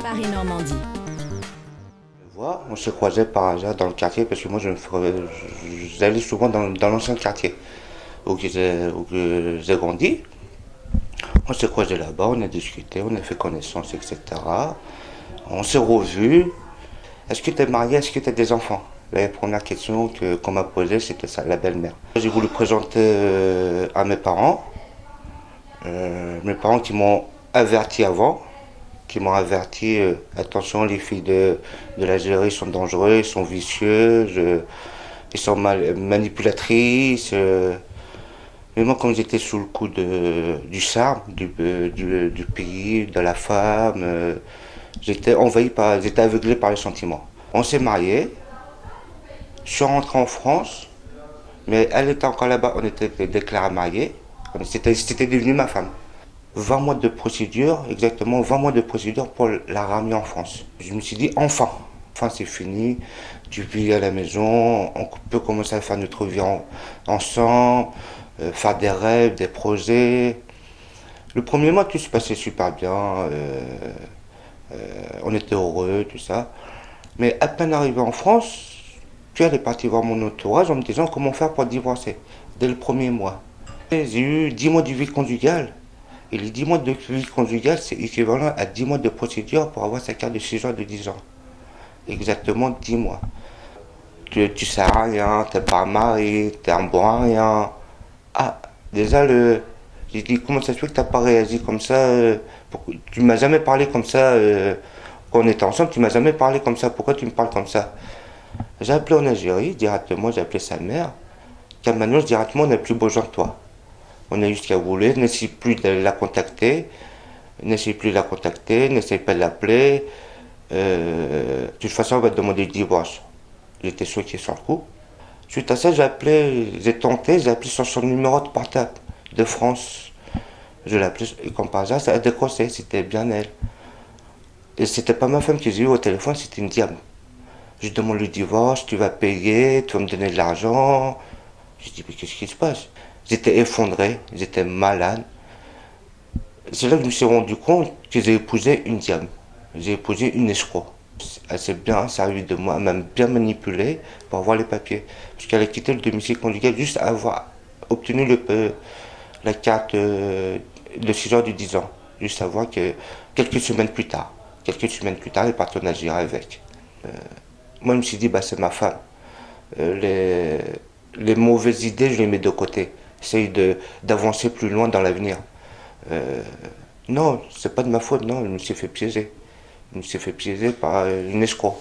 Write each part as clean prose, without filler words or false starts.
Paris-Normandie. On se croisait par hasard dans le quartier parce que moi j'allais souvent dans l'ancien quartier où j'ai grandi. On s'est croisés là-bas, on a discuté, on a fait connaissance, etc. On s'est revus. Est-ce que tu es marié, est-ce que tu as des enfants? La première question qu'on m'a posée, c'était ça, la belle-mère. J'ai voulu présenter à mes parents qui m'ont averti avant, qui m'ont averti, attention, les filles de l'Algérie sont dangereuses, sont vicieuses, ils sont manipulatrices. Mais moi, quand j'étais sous le coup du charme du pays, de la femme, j'étais aveuglé par les sentiments. On s'est mariés, je suis rentré en France, mais elle était encore là-bas, on était déclarés mariés, c'était devenu ma femme. 20 mois de procédure, exactement 20 mois de procédure pour la ramener en France. Je me suis dit, enfin c'est fini, tu vis à la maison, on peut commencer à faire notre vie ensemble, faire des rêves, des projets. Le premier mois, tout se passait super bien, on était heureux, tout ça. Mais à peine arrivé en France, elle est partie voir mon entourage en me disant comment faire pour divorcer, dès le premier mois. J'ai eu 10 mois de vie conjugale. Et les 10 mois de vie conjugale, c'est équivalent à 10 mois de procédure pour avoir sa carte de séjour de 10 ans. Exactement 10 mois. Tu sers à rien, t'es pas marié, t'es un bon à rien. Ah, déjà, j'ai dit, comment ça se fait que t'as pas réagi comme ça tu m'as jamais parlé comme ça quand on était ensemble, tu m'as jamais parlé comme ça, pourquoi tu me parles comme ça? J'ai appelé en Algérie, directement, j'ai appelé sa mère. Car maintenant, directement, on n'a plus besoin de toi. On a juste qu'à vouloir, n'essaye plus de la contacter, n'essaye pas de l'appeler. De toute façon, on va te demander le divorce. J'étais choqué sur le coup. Suite à ça, j'ai appelé sur son numéro de portable de France. Je l'ai appelé, et comme par hasard, ça a décroché, c'était bien elle. Et c'était pas ma femme que j'ai eu au téléphone, c'était une diable. Je demande le divorce, tu vas payer, tu vas me donner de l'argent. Je dis, mais qu'est-ce qui se passe? J'étais effondré, j'étais malade. C'est là que je me suis rendu compte que j'ai épousé une diable. J'ai épousé une escroc. Elle s'est bien servie de moi, elle m'a bien manipulé pour avoir les papiers. Parce qu'elle a quitté le domicile conjugal juste à avoir obtenu la carte de 6 heures de 10 ans. Juste à voir que quelques semaines plus tard, elle est partie en Algérie avec. Moi, je me suis dit, bah, c'est ma femme. Euh, les mauvaises idées, je les mets de côté. J'essaye d'avancer plus loin dans l'avenir. Euh, non, c'est pas de ma faute, non, je me suis fait piéger. Je me suis fait piéger par une escroc.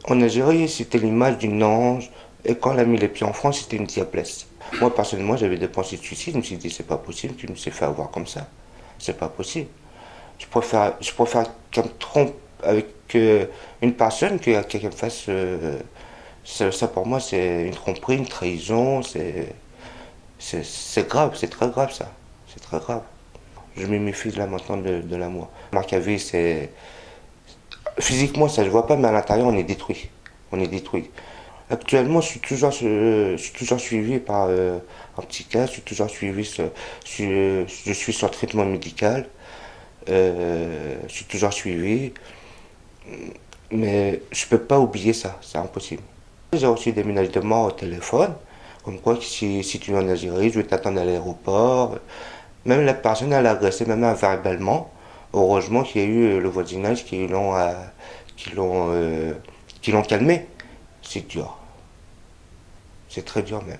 En Algérie, c'était l'image d'une ange, et quand elle a mis les pieds en France, c'était une diablesse. Moi, personnellement, j'avais des pensées de suicide, je me suis dit, c'est pas possible, tu me suis fait avoir comme ça. C'est pas possible. Je préfère qu'elle me trompe avec une personne qu'elle me fasse. Ça, pour moi, c'est une tromperie, une trahison, c'est grave, c'est très grave ça. C'est très grave. Je me méfie là maintenant de l'amour. Marcavé, c'est. Physiquement, ça ne se voit pas, mais à l'intérieur, on est détruit. On est détruit. Actuellement, je suis toujours suivi par un psychiatre, je suis sur traitement médical, je suis toujours suivi, mais je peux pas oublier ça, c'est impossible. J'ai reçu des menaces de mort au téléphone, comme quoi que si tu es en Algérie, je vais t'attendre à l'aéroport. Même la personne, elle a agressé, même verbalement. Heureusement qu'il y a eu le voisinage qui l'ont, euh, qui l'ont calmé. C'est dur. C'est très dur même.